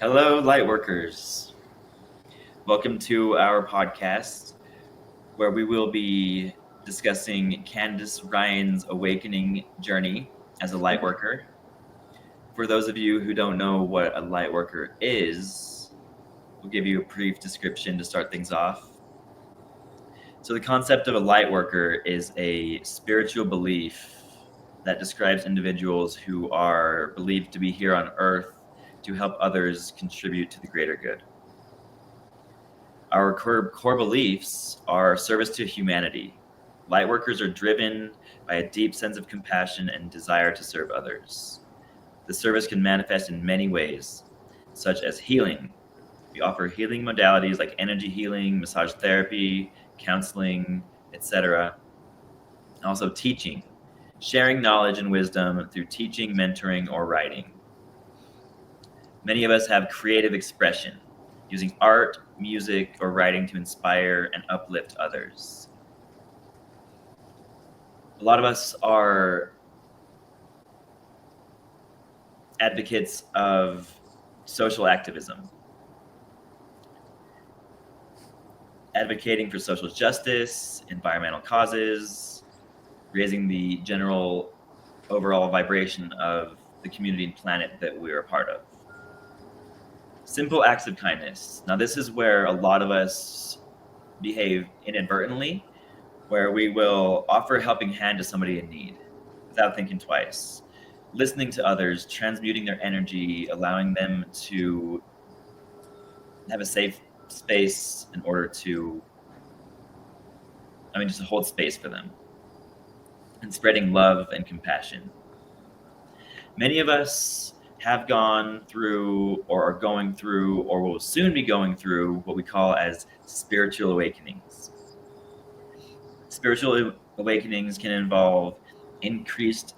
Hello, Lightworkers. Welcome to our podcast where we will be discussing Candice Ryan's awakening journey as a Lightworker. For those of you who don't know what a Lightworker is, we'll give you a brief description to start things off. So, the concept of a Lightworker is a spiritual belief that describes individuals who are believed to be here on Earth to help others contribute to the greater good. Our core beliefs are service to humanity. Lightworkers are driven by a deep sense of compassion and desire to serve others. The service can manifest in many ways, such as healing. We offer healing modalities like energy healing, massage therapy, counseling, etc. Also teaching, sharing knowledge and wisdom through teaching, mentoring, or writing. Many of us have creative expression, using art, music, or writing to inspire and uplift others. A lot of us are advocates of social activism, advocating for social justice, environmental causes, raising the general overall vibration of the community and planet that we're a part of. Simple acts of kindness. Now, this is where a lot of us behave inadvertently, where we will offer a helping hand to somebody in need without thinking twice. Listening to others, transmuting their energy, allowing them to have a safe space in order to, just to hold space for them, and spreading love and compassion. Many of us have gone through or are going through or will soon be going through what we call as spiritual awakenings. Spiritual awakenings can involve increased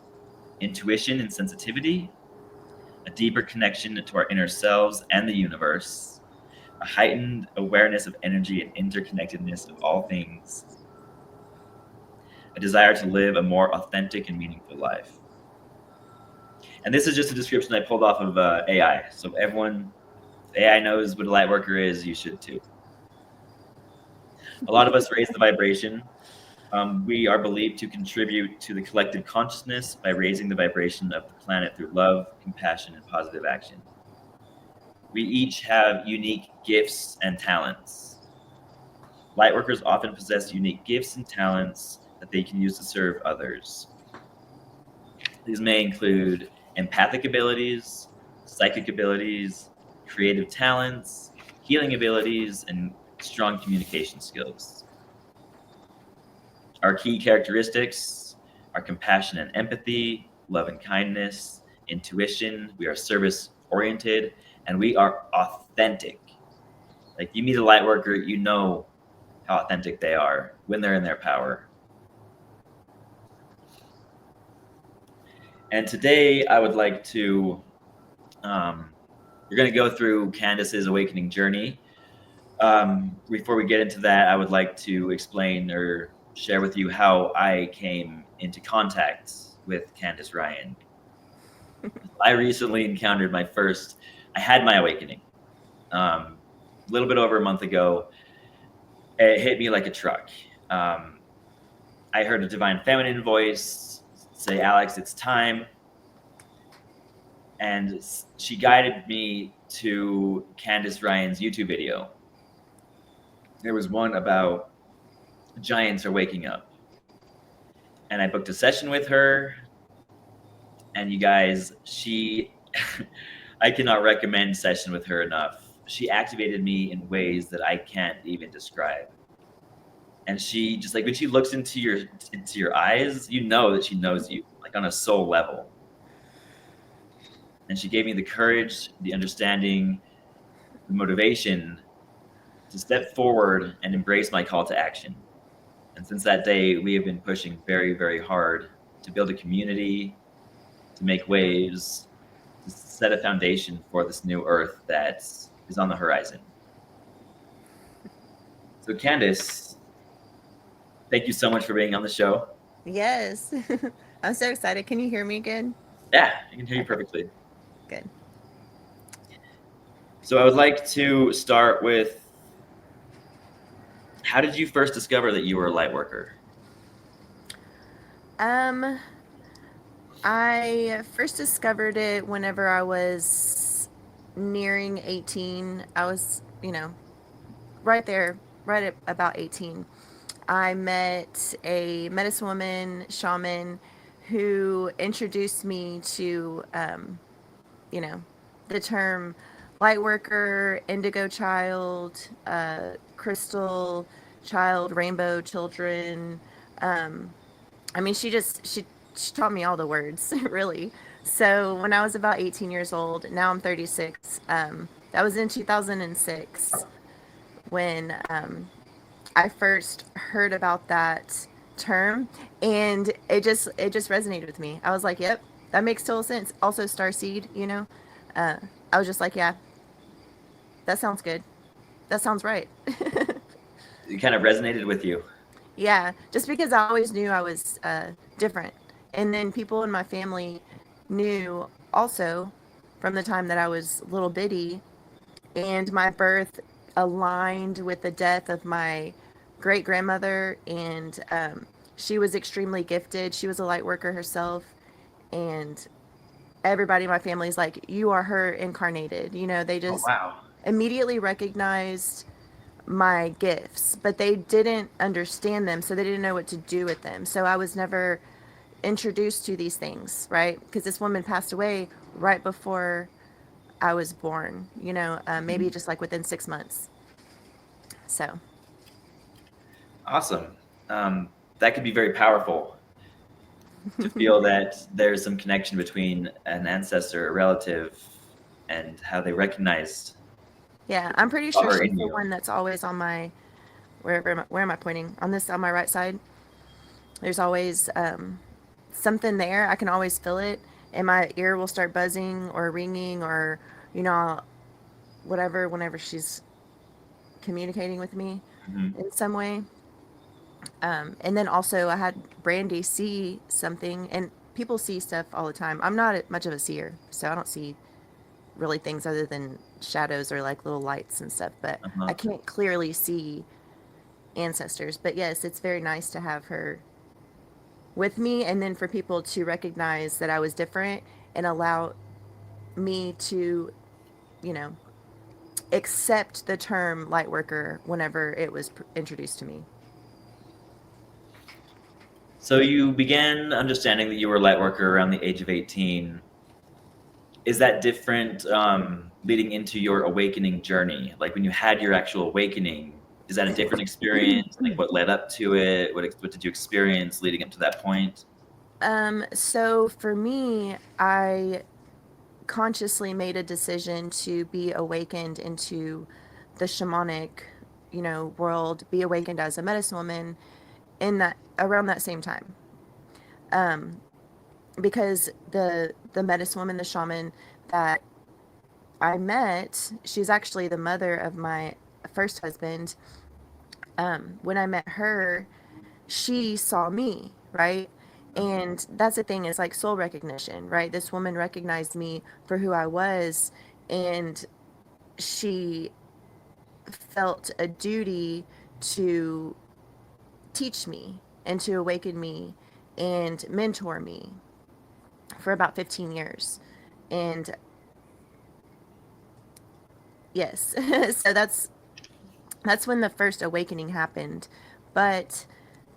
intuition and sensitivity, a deeper connection to our inner selves and the universe, a heightened awareness of energy and interconnectedness of all things, a desire to live a more authentic and meaningful life. And this is just a description I pulled off of AI. So everyone, AI knows what a light worker is, you should too. A lot of us raise the vibration. We are believed to contribute to the collective consciousness by raising the vibration of the planet through love, compassion, and positive action. We each have unique gifts and talents. Lightworkers often possess unique gifts and talents that they can use to serve others. These may include empathic abilities, psychic abilities, creative talents, healing abilities, and strong communication skills. Our key characteristics are compassion and empathy, love and kindness, intuition. We are service-oriented, and we are authentic. Like, you meet a light worker, you know how authentic they are when they're in their power. And today I would like to, we're going to go through Candice's awakening journey. Before we get into that, I would like to explain or share with you how I came into contact with Candice Ryan. I recently encountered I had my awakening a little bit over a month ago. It hit me like a truck. I heard a divine feminine voice say, "Alex, it's time." And she guided me to Candice Ryan's YouTube video. There was one about giants are waking up. And I booked a session with her. And you guys, I cannot recommend session with her enough. She activated me in ways that I can't even describe. And she just, like, when she looks into your eyes, you know that she knows you, like, on a soul level. And she gave me the courage, the understanding, the motivation to step forward and embrace my call to action. And since that day, we have been pushing very, very hard to build a community, to make waves, to set a foundation for this new earth that is on the horizon. So Candice, thank you so much for being on the show. Yes. I'm so excited. Can you hear me good? Yeah, I can hear you perfectly. Good. So I would like to start with, how did you first discover that you were a light worker? Um, I first discovered it whenever I was nearing 18. I was, right there, right at about 18. I met a medicine woman shaman who introduced me to, you know, the term light worker, indigo child, crystal child, rainbow children. Um, I mean, she taught me all the words, really. So when I was about 18 years old, now I'm 36. That was in 2006 when I first heard about that term, and it just resonated with me. I was like, "Yep, that makes total sense." Also, starseed, uh, I was just like, "Yeah, that sounds good. That sounds right." It kind of resonated with you. Yeah, just because I always knew I was different, and then people in my family knew also from the time that I was little bitty, and my birth aligned with the death of my great grandmother, and she was extremely gifted. She was a light worker herself, and everybody in my family is like, "You are her incarnated." They Oh, just wow. immediately recognized my gifts, but they didn't understand them, so they didn't know what to do with them. So I was never introduced to these things, right? Because this woman passed away right before I was born, maybe just like within 6 months. So, Awesome. Um, that could be very powerful to feel that there's some connection between an ancestor, a relative, and how they recognized yeah, the I'm pretty sure power she's in the you. one that's always on my, where am I pointing? On my right side. There's always something there. I can always feel it, and my ear will start buzzing or ringing or, you know, whatever, whenever she's communicating with me Hmm. in some way. And then also, I had Brandy see something, and people see stuff all the time. I'm not much of a seer, so I don't see really things other than shadows or like little lights and stuff, but I Uh-huh. can't clearly see ancestors. But yes, it's very nice to have her with me, and then for people to recognize that I was different and allow me to, you know, accept the term light worker whenever it was introduced to me. So you began understanding that you were a light worker around the age of 18. Is that different leading into your awakening journey? Like when you had your actual awakening, is that a different experience? Like what led up to it? What did you experience leading up to that point? So for me, I consciously made a decision to be awakened into the shamanic, world, be awakened as a medicine woman in that around that same time. Um, because the medicine woman, the shaman that I met, she's actually the mother of my first husband. When I met her, she saw me, right? And that's the thing, is like soul recognition, right? This woman recognized me for who I was, and she felt a duty to teach me and to awaken me and mentor me for about 15 years. And yes, so that's when the first awakening happened. But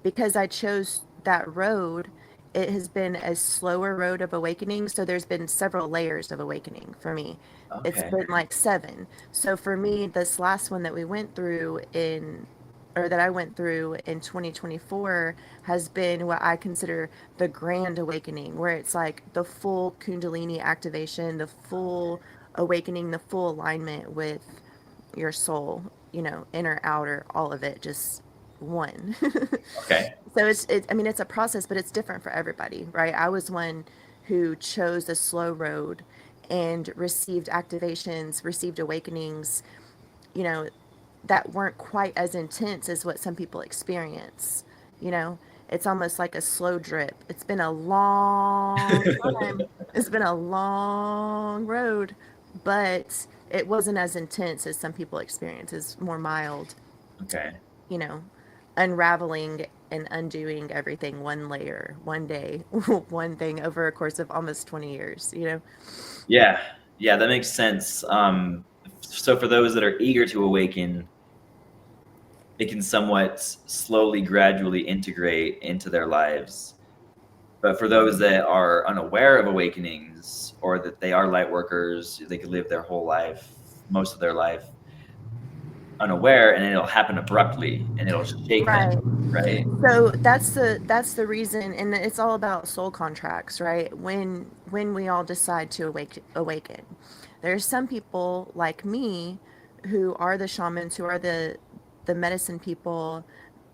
because I chose that road, it has been a slower road of awakening. So there's been several layers of awakening for me. It's Okay. been like seven. So for me, this last one that we went through or that I went through in 2024 has been what I consider the grand awakening, where it's like the full Kundalini activation, the full awakening, the full alignment with your soul, inner, outer, all of it, just one. Okay. So I mean, it's a process, but it's different for everybody, right? I was one who chose the slow road and received activations, received awakenings, you know, that weren't quite as intense as what some people experience. You know, it's almost like a slow drip. It's been a long time. It's been a long road, but it wasn't as intense as some people experience. It's more mild, Okay. you know, unraveling and undoing everything one layer, one day, one thing over a course of almost 20 years, you know? Yeah. Yeah, that makes sense. So for those that are eager to awaken, it can somewhat slowly, gradually integrate into their lives. But for those that are unaware of awakenings, or that they are light workers, they could live their whole life, most of their life, unaware, and it'll happen abruptly and it'll shake them, Right. right? So that's the reason, and it's all about soul contracts, right? When we all decide to awaken, there's some people like me who are the shamans, who are the medicine people,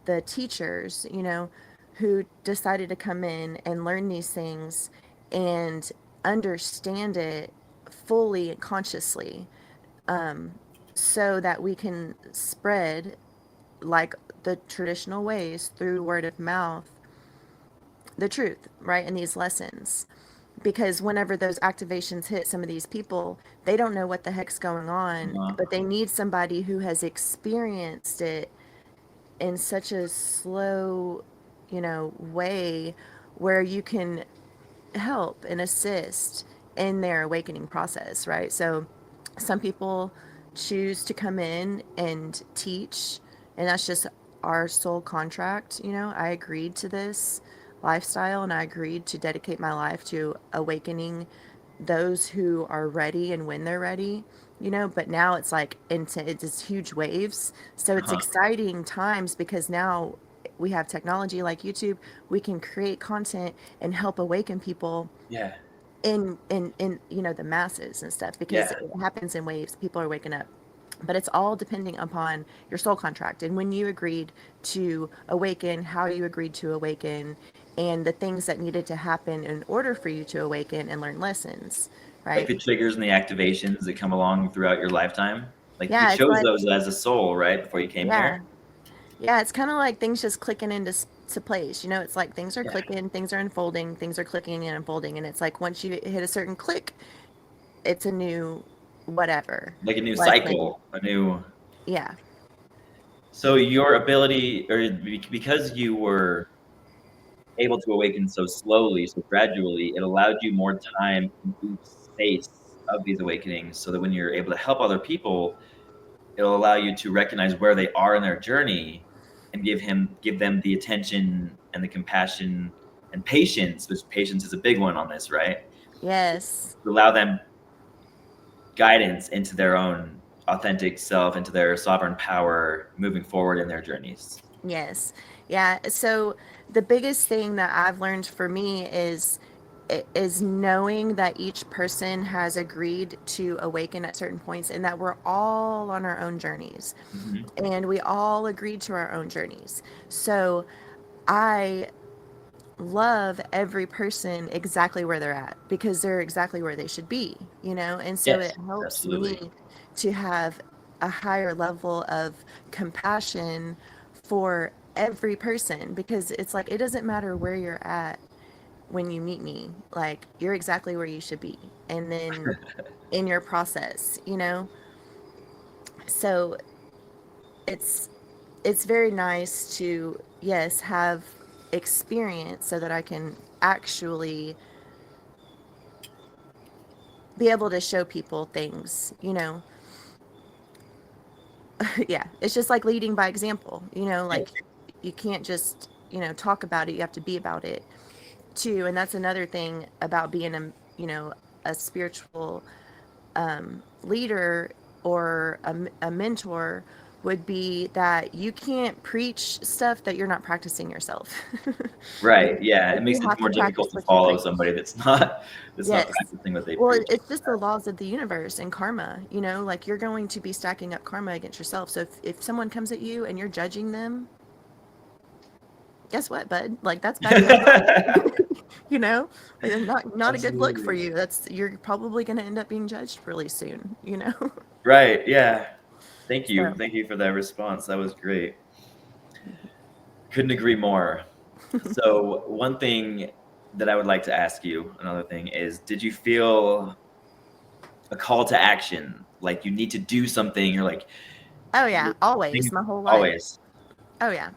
the teachers, you know, who decided to come in and learn these things and understand it fully and consciously, so that we can spread, like the traditional ways, through word of mouth, the truth, right? And these lessons. Because whenever those activations hit some of these people, they don't know what the heck's going on, Uh-huh. but they need somebody who has experienced it in such a slow, way, where you can help and assist in their awakening process, right? So some people choose to come in and teach, and that's just our soul contract. I agreed to this lifestyle, and I agreed to dedicate my life to awakening those who are ready and when they're ready. But now it's like into it's just huge waves, so it's Uh-huh. exciting times, because now we have technology like YouTube. We can create content and help awaken people Yeah. in the masses and stuff, because Yeah. it happens in waves. People are waking up, but it's all depending upon your soul contract and when you agreed to awaken, how you agreed to awaken, and the things that needed to happen in order for you to awaken and learn lessons, Like right? the triggers and the activations that come along throughout your lifetime. Like you Yeah, it's chose like, those as a soul, right? Before you came here. yeah, yeah, it's kind of like things just clicking into to place. It's like things are Yeah. clicking, things are unfolding, things are clicking and unfolding, and it's like once you hit a certain click, it's a new whatever Like a new lesson. cycle, a new. Yeah. So your ability, or because you were able to awaken so slowly, so gradually, it allowed you more time in each space of these awakenings, so that when you're able to help other people, it'll allow you to recognize where they are in their journey and give them the attention and the compassion and patience, which patience is a big one on this, right? Yes. To allow them guidance into their own authentic self, into their sovereign power moving forward in their journeys. Yes. Yeah. So the biggest thing that I've learned for me is knowing that each person has agreed to awaken at certain points, and that we're all on our own journeys, Hmm. and we all agreed to our own journeys. So I love every person exactly where they're at, because they're exactly where they should be, and so it Yes, helps absolutely. me to have a higher level of compassion for every person, because it's like it doesn't matter where you're at when you meet me. Like, you're exactly where you should be, and then in your process, so it's it's very nice to, yes, have experience so that I can actually be able to show people things. Yeah, it's just like leading by example, like Yes. you can't just, talk about it, you have to be about it too. And that's another thing about being a spiritual leader, or a mentor, would be that you can't preach stuff that you're not practicing yourself. Right. Yeah. Like, It makes you it have more to practice difficult to what you follow preach. somebody that's not Yes. practicing what they Well, preach. it's just the laws of the universe and karma, like you're going to be stacking up karma against yourself. So if someone comes at you and you're judging them, guess what, bud? Like, that's bad karma. you know? Like, that's not a good look for Absolutely. you. You're probably going to end up being judged really soon. Right. Yeah. Thank you. So, Thank you for that response. That was great. Couldn't agree more. So, one thing that I would like to ask you, another thing is, did you feel a call to action, like you need to do something. You're like, Oh yeah, always, my whole life. always. Oh yeah,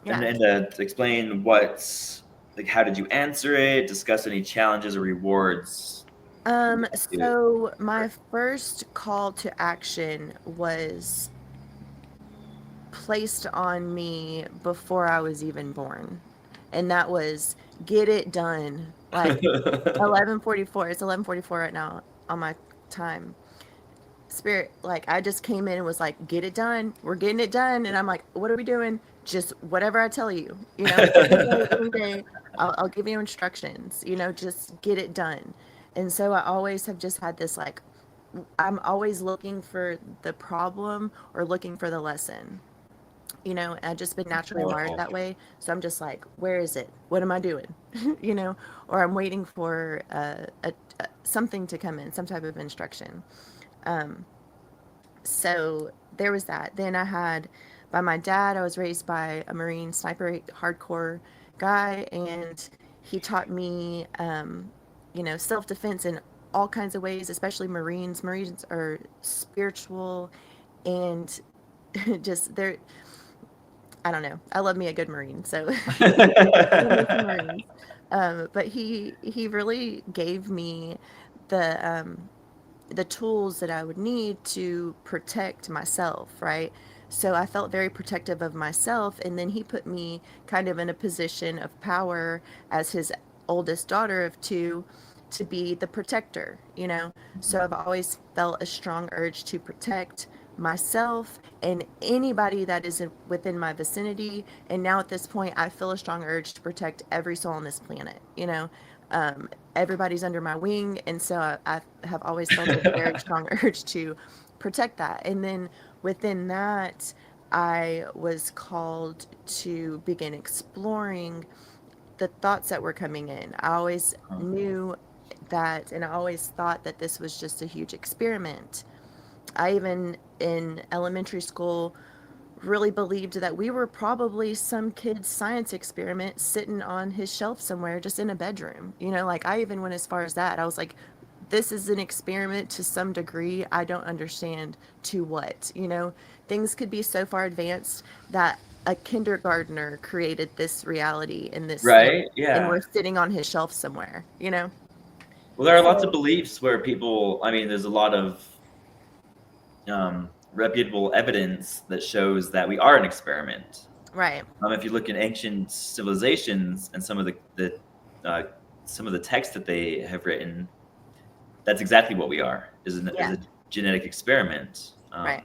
yeah. And to explain what's like, how did you answer it? Discuss any challenges or rewards. So my first call to action was placed on me before I was even born. And that was get it done. Like 11:44. It's 11:44 right now on my time. Spirit, like I just came in and was like, get it done. We're getting it done. And I'm like, what are we doing? Just whatever I tell you, any day, I'll give you instructions, just get it done. And so I always have just had this like, I'm always looking for the problem or looking for the lesson. I've just been naturally wired that way. So I'm just like, where is it? What am I doing? Or I'm waiting for something to come in, some type of instruction. Um, so there was that. Then I had, by my dad, I was raised by a Marine sniper, hardcore guy, and he taught me, self defense in all kinds of ways, especially Marines. Marines are spiritual and just they're, I don't know. I love me a good Marine, so love me some Marines. But he really gave me the the tools that I would need to protect myself, right? So I felt very protective of myself, and then he put me kind of in a position of power as his oldest daughter of two to be the protector. So I've always felt a strong urge to protect myself and anybody that is within my vicinity. And now at this point, I feel a strong urge to protect every soul on this planet. Everybody's under my wing, and so I have always felt a very strong urge to protect that. And then within that, I was called to begin exploring the thoughts that were coming in. I always knew that, and I always thought that this was just a huge experiment. I even in elementary school really believed that we were probably some kid's science experiment sitting on his shelf somewhere just in a bedroom. Like I even went as far as that. I was like, this is an experiment to some degree. I don't understand to what. Things could be so far advanced that a kindergartner created this reality in this thing, Right? and Yeah. we're sitting on his shelf somewhere. Well, there are lots of So, beliefs where people, I mean, there's a lot of reputable evidence that shows that we are an experiment. right. If you look at ancient civilizations and uh, some of the texts that they have written, that's exactly what we are, is Yeah. a genetic experiment. Right.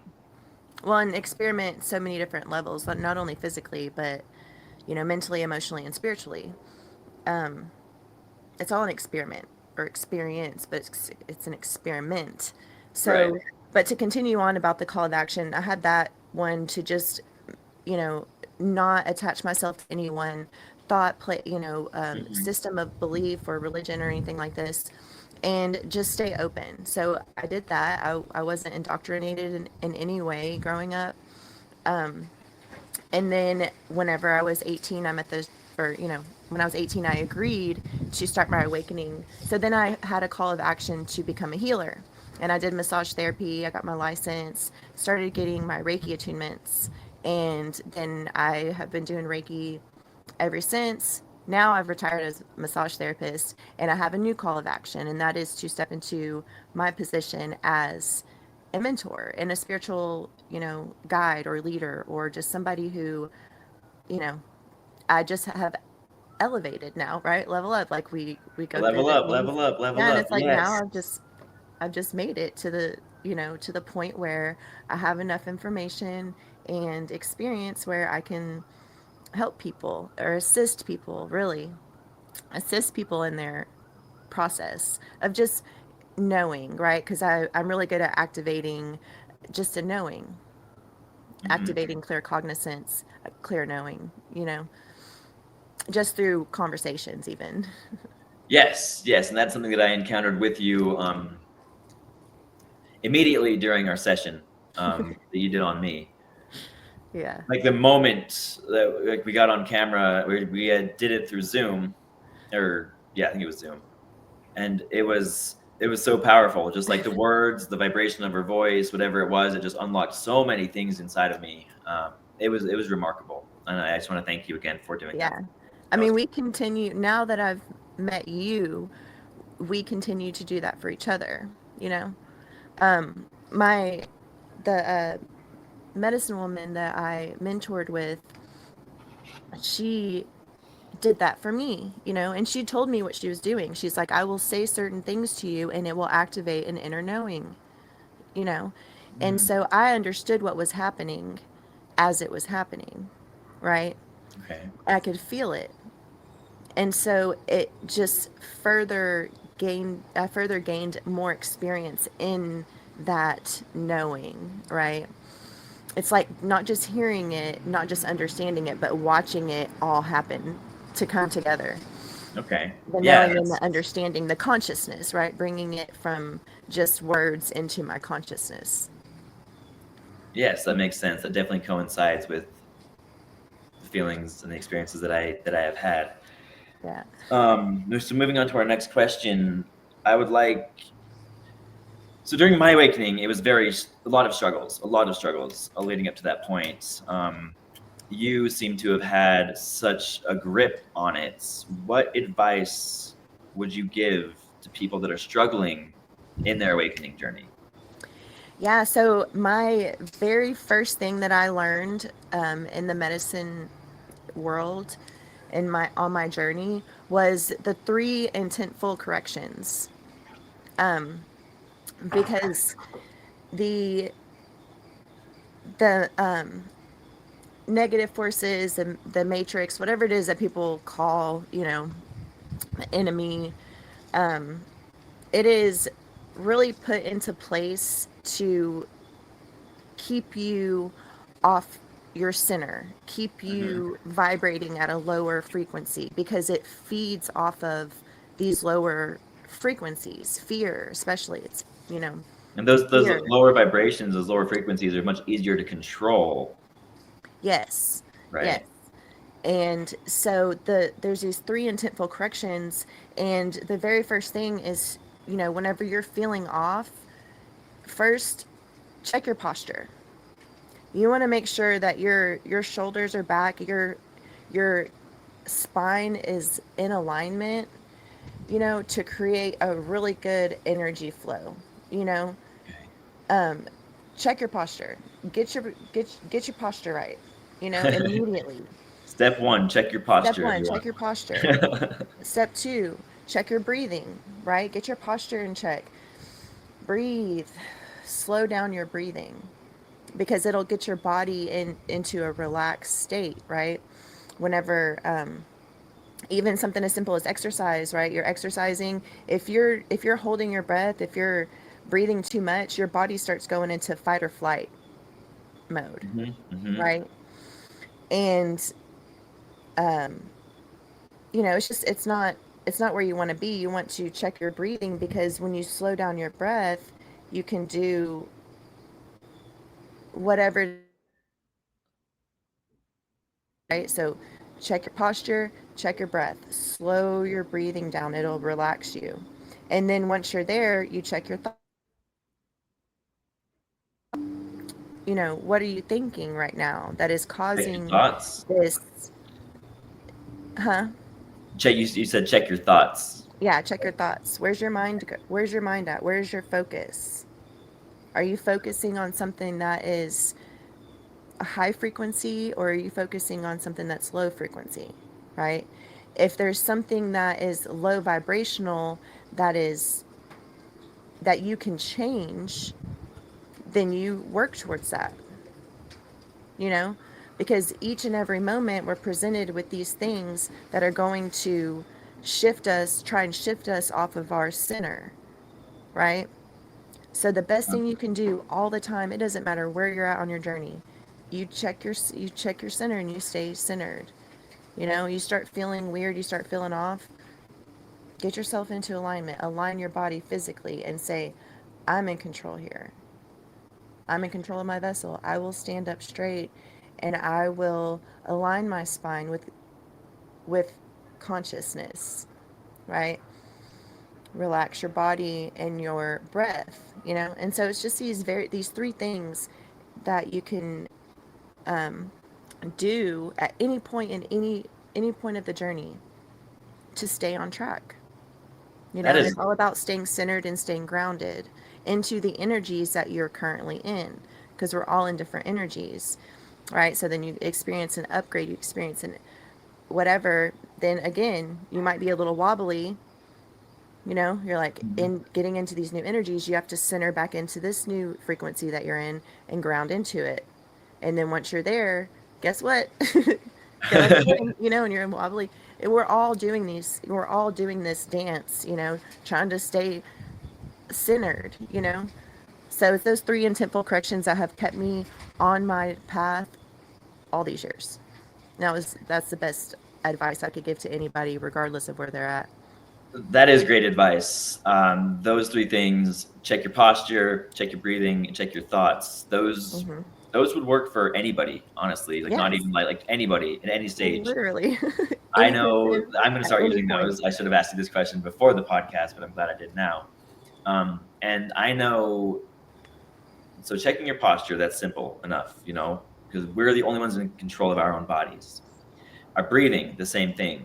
Well, and experiment so many different levels, not only physically, but mentally, emotionally, and spiritually. Um, it's all an experiment or experience, but it's an experiment. Right. So, but to continue on about the call of action, I had that one to just, you know, not attach myself to any one thought, Mhm. system of belief or religion or anything like this, and just stay open. So I did that. I wasn't indoctrinated in any way growing up. Um, and then whenever I was 18, I met those, or, when I was 18, I agreed to start my awakening. So then I had a call of action to become a healer. And I did massage therapy. I got my license, started getting my Reiki attunements. And then I have been doing Reiki ever since. Now I've retired as a massage therapist, and I have a new call of action, and that is to step into my position as a mentor and a spiritual, guide or leader, or just somebody who, you know, I just have elevated now, right? Level up, like we go through Level the up, things. level up, Yeah, level and up. it's like now Yes. I've just made it to the, to the point where I have enough information and experience where I can help people or assist people, really assist people in their process of just knowing, right? Because I'm really good at activating just a knowing, Mhm. activating clear cognizance, clear knowing, just through conversations, even. Yes, yes, and that's something that I encountered with you immediately during our session that you did on me. Yeah. Like the moment that like we got on camera, we did it through Zoom, or yeah, I think it was Zoom, and it was it was so powerful. Just like the words, the vibration of her voice, whatever it was, it just unlocked so many things inside of me. It was remarkable, and I just want to thank you again for doing that. Yeah. I That was mean, we continue, now that I've met you, we continue to do that for each other, you know? My, the medicine woman that I mentored with, she did that for me, you know, and she told me what she was doing. She's like, I will say certain things to you and it will activate an inner knowing, you know? And mm, so I understood what was happening as it was happening, right? okay. I could feel it. And so it just I further gained more experience in that knowing, right? It's like not just hearing it, not just understanding it, but watching it all happen to come together. Okay. The Yeah, knowing and that's the understanding, the consciousness, right? Bringing it from just words into my consciousness. yes, that makes sense. That definitely coincides with the feelings and the experiences that I have had. Yeah. So moving on to our next question, I would like. So during my awakening, it was a lot of struggles leading up to that point. You seem to have had such a grip on it. What advice would you give to people that are struggling in their awakening journey? Yeah. So my very first thing that I learned in the medicine world in my on my journey was the three intentful corrections. Um, because the the negative forces and the matrix, whatever it is that people call, you know, enemy, um, it is really put into place to keep you off your center, keep Hmm. you vibrating at a lower frequency because it feeds off of these lower frequencies, fear, especially. It's, you know, And those fear. lower vibrations, those lower frequencies are much easier to control, Yes. Yes. right? And so there's these three intentful corrections, and the very first thing is, you know, whenever you're feeling off, first check your posture. You want to make sure that your shoulders are back, your spine is in alignment, you know, to create a really good energy flow, you know. Okay. Um, check your posture. Get your posture right, you know, immediately. Step one, check your Step posture, one, check your posture. everyone. Step two, check your breathing, right? Get your posture in check. Breathe. Slow down your breathing because it'll get your body into a relaxed state, right? Whenever even something as simple as exercise, right? You're exercising. If you're holding your breath, if you're breathing too much, your body starts going into fight or flight mode, Hmm. Hmm. right? And um, you know, it's not where you want to be. You want to check your breathing because when you slow down your breath, you can do whatever it is that you need to do to relax your body, right? So check your posture, check your breath, slow your breathing down. It'll relax you. And then once you're there, you check your thoughts. You know, what are you thinking right now that is Check your causing thoughts. this? Huh? Check. You said check your thoughts. Yeah, check your thoughts. Where's your mind? Where's your mind at? Where's your focus? Are you focusing on something that is a high frequency or are you focusing on something that's low frequency, right? If there's something that is low vibrational that you can change, then you work towards that, you know? Because each and every moment we're presented with these things that are going to try and shift us off of our center, right? So the best thing you can do all the time, it doesn't matter where you're at on your journey, you check your center and you stay centered. You know, you start feeling weird, you start feeling off, get yourself into alignment, align your body physically and say, I'm in control here. I'm in control of my vessel. I will stand up straight and I will align my spine with consciousness, right? relax your body and your breath, you know. And so it's just these three things that you can um, do at any point in any point of the journey to stay on track, you That know. And is it's all about staying centered and staying grounded into the energies that you're currently in, because we're all in different energies, right? So then you experience an upgrade, you experience an whatever, then again you might be a little wobbly, you know. You're like, Mhm. in getting into these new energies, you have to center back into this new frequency that you're in and ground into it. And then once you're there, guess what? Go up again, you know, and you're wobbly. We're all doing this dance, you know, trying to stay centered, you know. So it's those three intentful corrections that have kept me on my path all these years. That's the best advice I could give to anybody, regardless of where they're at. That is great advice. Those three things: check your posture, check your breathing, and check your thoughts. Hmm. Those would work for anybody, honestly. Like not Yes, even like anybody at any stage. literally. I Any know person I'm going to at start any using point. those. I should have asked you this question before the podcast, but I'm glad I did now. And I know, so checking your posture, that's simple enough, you know, because we're the only ones in control of our own bodies. Our breathing, the same thing.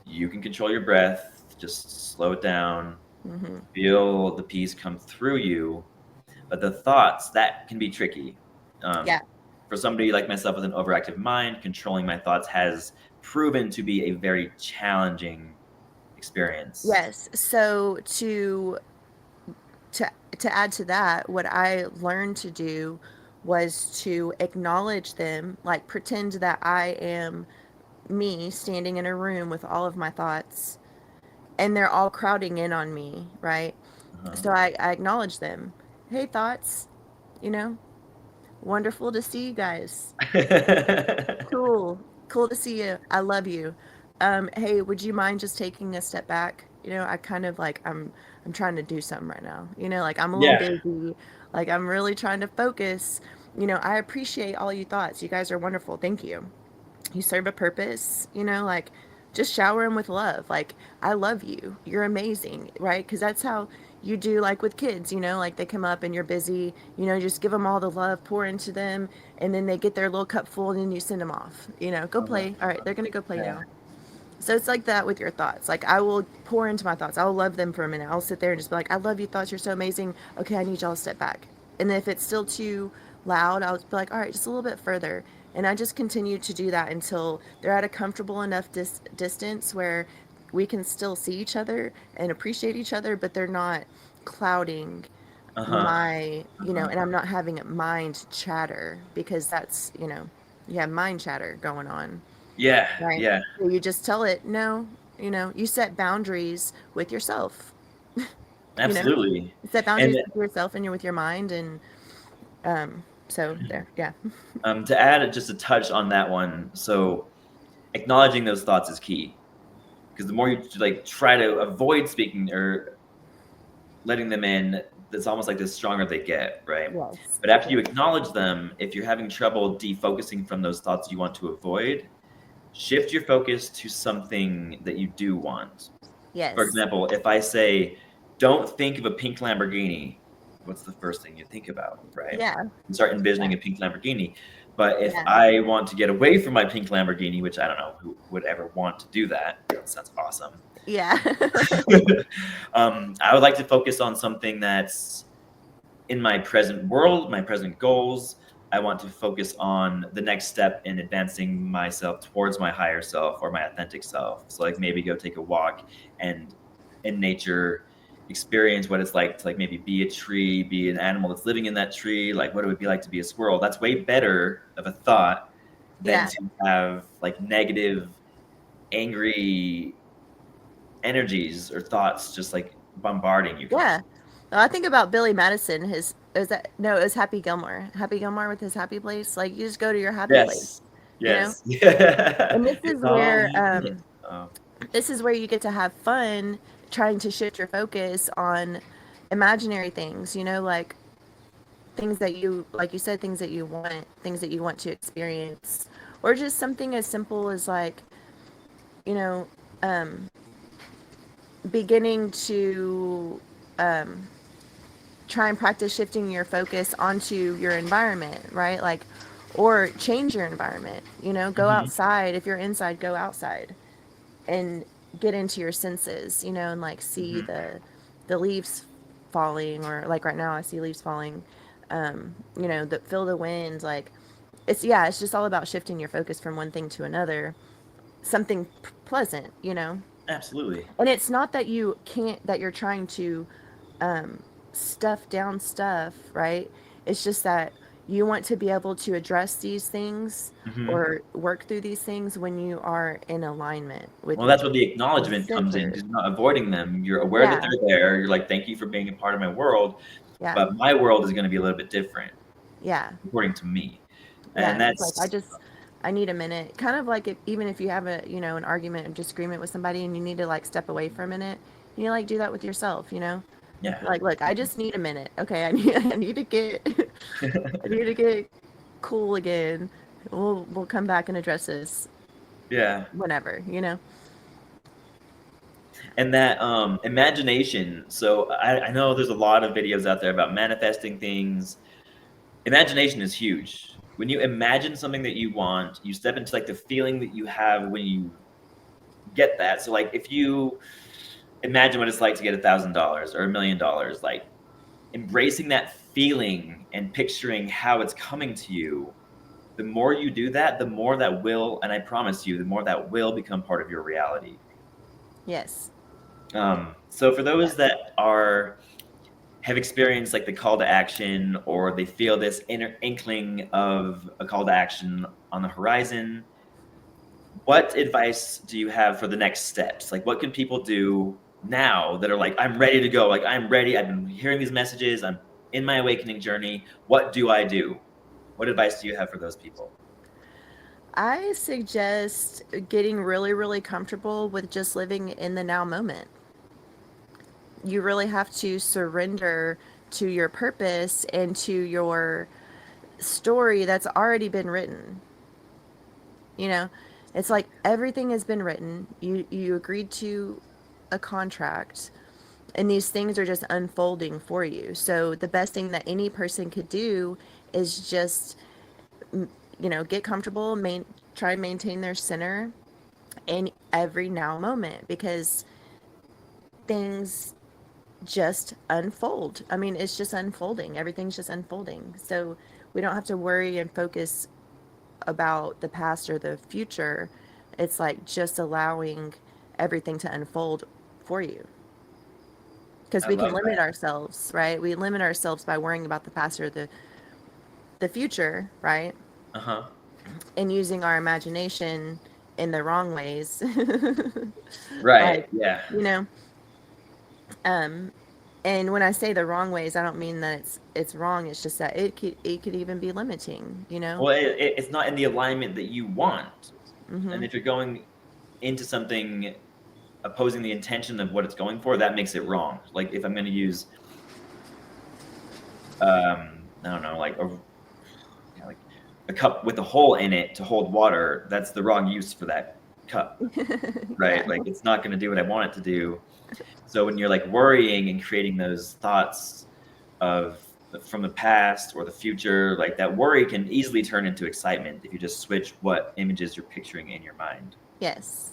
You can control your breath, just slow it down, Hmm. feel the peace come through you. But the thoughts, that can be tricky. Um, Yeah. for somebody like myself with an overactive mind, controlling my thoughts has proven to be a very challenging experience. Yes. So to to add to that, what I learned to do was to acknowledge them, like pretend that I am me standing in a room with all of my thoughts, and they're all crowding in on me, right? Uh-huh. So I acknowledge them. Hey, thoughts, you know, wonderful to see you guys. Cool. Cool to see you. I love you. Hey, would you mind just taking a step back? You know, I kind of like I'm trying to do something right now. You know, like I'm a little Yeah. busy. Like I'm really trying to focus. You know, I appreciate all you thoughts. You guys are wonderful. Thank you. You serve a purpose, you know, like just shower them with love. Like, I love you. You're amazing, right? Because that's how you do, like with kids, you know, like they come up and you're busy, you know, just give them all the love, pour into them, and then they get their little cup full and then you send them off, you know, go Uh-huh. play. All right, they're going to go play Yeah. now. So it's like that with your thoughts. Like I will pour into my thoughts. I'll love them for a minute. I'll sit there and just be like, I love you thoughts. You're so amazing. Okay, I need y'all to step back. And then if it's still too loud, I'll be like, all right, just a little bit further. And I just continue to do that until they're at a comfortable enough distance where we can still see each other and appreciate each other, but they're not clouding Uh-huh. my, you know, Uh-huh. and I'm not having mind chatter, because that's, you know, you have mind chatter going on. Yeah. Right. Yeah. So you just tell it, no, you know, you set boundaries with yourself, you know, Absolutely. you set And boundaries with yourself and you're with your mind. And so there, yeah. to add just a touch on that one, so acknowledging those thoughts is key because the more you like try to avoid speaking or letting them in, it's almost like the stronger they get, right? Yes, But for after sure. you acknowledge them, if you're having trouble defocusing from those thoughts you want to avoid, shift your focus to something that you do want. For Yes. example, if I say, don't think of a pink Lamborghini, what's the first thing you think about, right? Yeah. You start Yeah. envisioning a pink Lamborghini. But if Yeah. I want to get away from my pink Lamborghini, which I don't know who would ever want to do that, that sounds awesome. Yeah. I would like to focus on something that's in my present world, my present goals. I want to focus on the next step in advancing myself towards my higher self or my authentic self. So, like, maybe go take a walk and in nature experience what it's like to like maybe be a tree, be an animal that's living in that tree, like what it would be like to be a squirrel. That's way better of a thought than Yeah. to have like negative, angry energies or thoughts just like bombarding you Yeah. constantly. Well, I think about Billy Madison, his, is that, no, it was Happy Gilmore. Happy Gilmore with his happy place. Like you just go to your happy place, Yes. you know? Yes. Yeah. And It's all you need. Oh. this is where you get to have fun trying to shift your focus on imaginary things, you know, like things that you, like you said, things that you want to experience, or just something as simple as like, you know, um, beginning to um, try and practice shifting your focus onto your environment, right? Like, or change your environment, go Hmm. outside. If you're inside, go outside and get into your senses, and like see Hmm. the leaves falling, or like right now I see leaves falling, that feel the wind. Like, it's just all about shifting your focus from one thing to another, something pleasant, Absolutely. and it's not that you can't, that you're trying to um, stuff down stuff, right? It's just that you want to be able to address these things Hmm. or work through these things when you are in alignment with Well, that's where the with acknowledgement comes in center. because you're not avoiding them. You're aware that Yeah, they're there. You're like, thank you for being a part of my world, yeah, but my world is going to be a little bit different yeah, according to me. yeah. And It's like that's, I need a minute. Kind of like, if, even if you have a an argument or disagreement with somebody and you need to like step away for a minute, you like do that with yourself. yeah. Like, look, I just need a minute. Okay, I need I need to get I need to get cool again. We'll come back and address this Yeah. whenever. And that imagination. So I know there's a lot of videos out there about manifesting things. Imagination is huge. When you imagine something that you want, you step into like the feeling that you have when you get that. So like if you imagine what it's like to get $1,000 or $1,000,000, like embracing that feeling and picturing how it's coming to you, the more you do that, the more that will, and I promise you, the more that will become part of your reality. Yes. So for those Yes. that are have experienced like the call to action, or they feel this inner inkling of a call to action on the horizon, what advice do you have for the next steps? Like, what can people do now that are like, I'm ready to go? Like, I'm ready. I've been hearing these messages. I'm in my awakening journey. What do I do? What advice do you have for those people? I suggest getting really, really comfortable with just living in the now moment. You really have to surrender to your purpose and to your story that's already been written. You know, it's like everything has been written. You agreed to a contract, and these things are just unfolding for you. So the best thing that any person could do is just get comfortable, try and maintain their center in every now moment, because things just unfold. I mean, it's just unfolding. Everything's just unfolding. So we don't have to worry and focus about the past or the future. It's like just allowing everything to unfold for you. Because I we can love limit that. ourselves, right? We limit ourselves by worrying about the past or the future, right? Uh huh. And using our imagination in the wrong ways. Right. Like, Yeah. you know, um and when I say the wrong ways, I don't mean that it's wrong. It's just that it could even be limiting. Well, it's not in the alignment that you want. And Mhm. if you're going into something opposing the intention of what it's going for, that makes it wrong. Like if I'm going to use, I don't know, like a cup with a hole in it to hold water, that's the wrong use for that cup, right? Yeah. Like it's not going to do what I want it to do. So when you're like worrying and creating those thoughts of from the past or the future, like that worry can easily turn into excitement if you just switch what images you're picturing in your mind. Yes.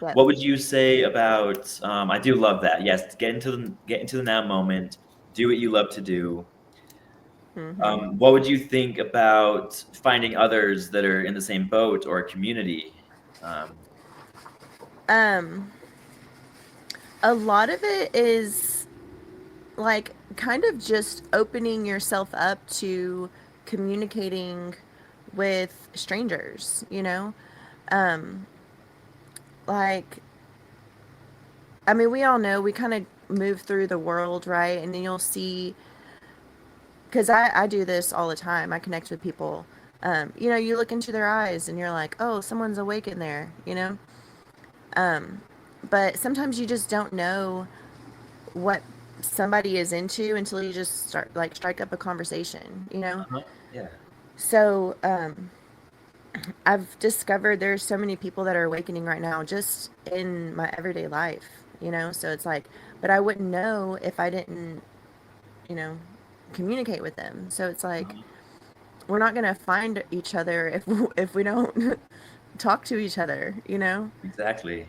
Yep. What would you say about? I do love that. Yes, get into the now moment. Do what you love to do. Mhm. What would you think about finding others that are in the same boat or a community? Um, Um a lot of it is like kind of just opening yourself up to communicating with strangers. Um like, I mean, we all know we kind of move through the world, right? And then you'll see, because I do this all the time. I connect with people. You look into their eyes and you're like, oh, someone's awake in there. Um, but sometimes you just don't know what somebody is into until you just start, like, strike up a conversation. uh-huh, yeah. So, I've discovered there's so many people that are awakening right now just in my everyday life. you know? So it's like, but I wouldn't know if I didn't, you know, communicate with them. So it's like, Uh-huh. we're not going to find each other if we don't talk to each other, you know? Exactly.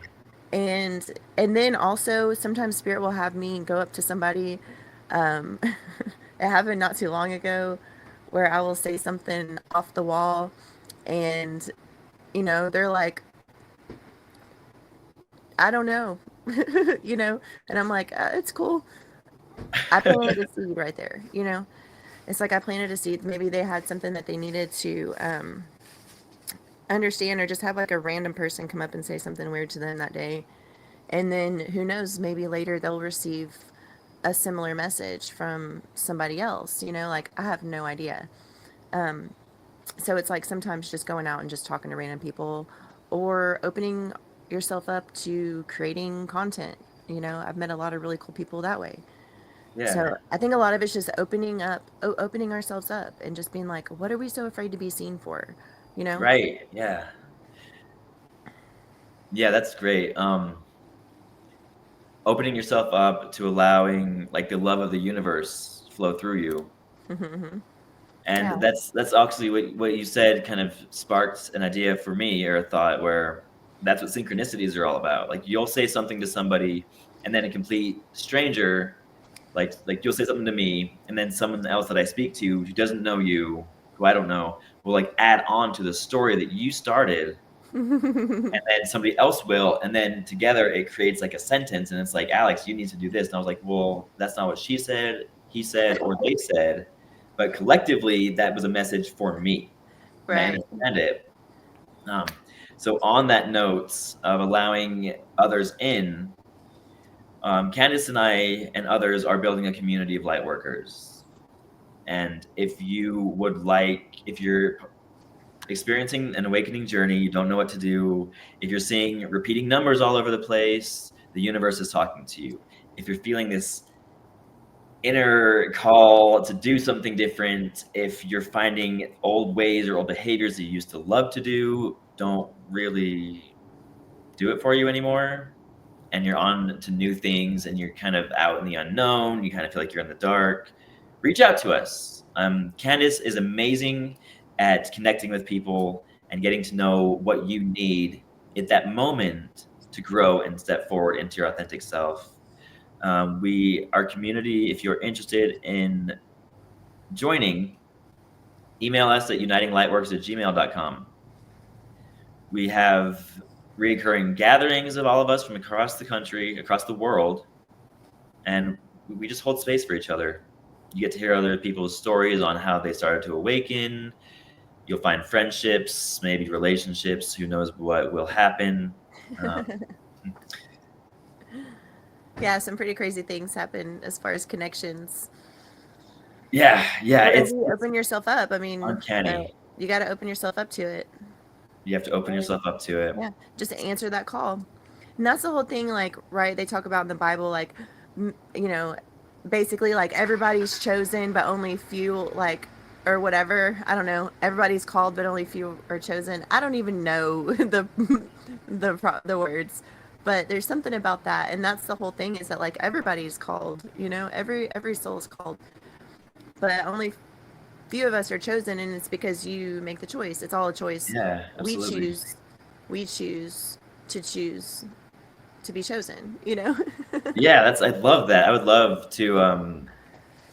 and and then also sometimes spirit will have me go up to somebody. It happened not too long ago where I will say something off the wall, and they're like, I don't know. And I'm like, it's cool. I planted a seed right there. It's like I planted a seed. Maybe they had something that they needed to understand, or just have like a random person come up and say something weird to them that day. And then who knows, maybe later they'll receive a similar message from somebody else, like I have no idea. Um, so it's like sometimes just going out and just talking to random people, or opening yourself up to creating content. I've met a lot of really cool people that way. Yeah. So I think a lot of it's just opening ourselves up and just being like, what are we so afraid to be seen for? You know? Right. Yeah. Yeah, that's great. Opening yourself up to allowing like the love of the universe flow through you. Yeah. And that's actually what you said kind of sparked an idea for me, or a thought, where that's what synchronicities are all about. Like you'll say something to somebody, and then a complete stranger, like you'll say something to me, and then someone else that I speak to who doesn't know you, who I don't know, will like add on to the story that you started, and then somebody else will, and then together it creates like a sentence, and it's like, Alex, you need to do this. And I was like, well, that's not what she said, he said, or they said, but collectively that was a message for me, and I Right. understand it. um, so on that note of allowing others in, Candice and I and others are building a community of light workers. And if you're experiencing an awakening journey, you don't know what to do, if you're seeing repeating numbers all over the place, the universe is talking to you. If you're feeling this inner call to do something different, if you're finding old ways or old behaviors that you used to love to do don't really do it for you anymore, and you're on to new things, and you're kind of out in the unknown, you kind of feel like you're in the dark, reach out to us. Candice is amazing at connecting with people and getting to know what you need at that moment to grow and step forward into your authentic self. Our community, if you're interested in joining, email us at unitinglightworks@gmail.com. We have recurring gatherings of all of us from across the country, across the world, and we just hold space for each other. You get to hear other people's stories on how they started to awaken. You'll find friendships, maybe relationships. Who knows what will happen? Um, Yeah, some pretty crazy things happen as far as connections. yeah, Whenever it's you open yourself up, I mean, uncanny. you got to open yourself up to it. You have to open Right. yourself up to it. Yeah, just answer that call. And that's the whole thing, like, right? They talk about in the Bible, like, m- you know, basically, like, everybody's chosen, but only few, like, or whatever. I don't know. Everybody's called, but only few are chosen. I don't even know the words, but there's something about that, and that's the whole thing, is that like everybody's called. Every soul is called, but only few of us are chosen, and it's because you make the choice. It's all a choice. Yeah, We absolutely. choose. We choose to be chosen. Yeah, I love that. I would love to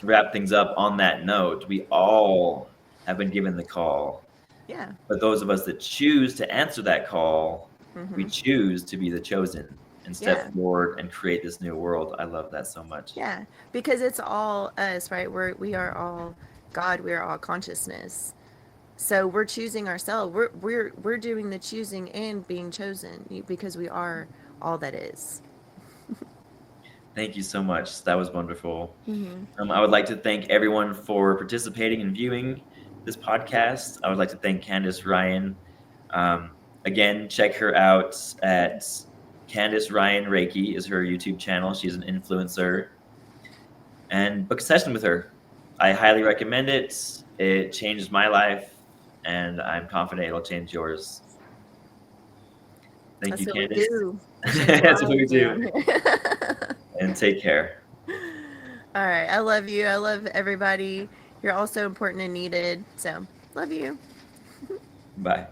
wrap things up on that note. We all have been given the call, Yeah. but those of us that choose to answer that call, we Hmm. choose to be the chosen and step Yeah. forward and create this new world. I love that so much. Yeah. Because it's all us, right? We are all God. We are all consciousness. So we're choosing ourselves. We're doing the choosing and being chosen, because we are all that is. Thank you so much. That was wonderful. Mm-hmm. I would like to thank everyone for participating and viewing this podcast. I would like to thank Candice Ryan. Um, Again, check her out at Candice Ryan Reiki is her YouTube channel. She's an influencer, and book a session with her. I highly recommend it. It changed my life, and I'm confident it'll change yours. Thank you, That's what we Candice. do. I change That's what we lives do. around here. And take care. All right. I love you. I love everybody. You're all so important and needed. So, love you. Bye.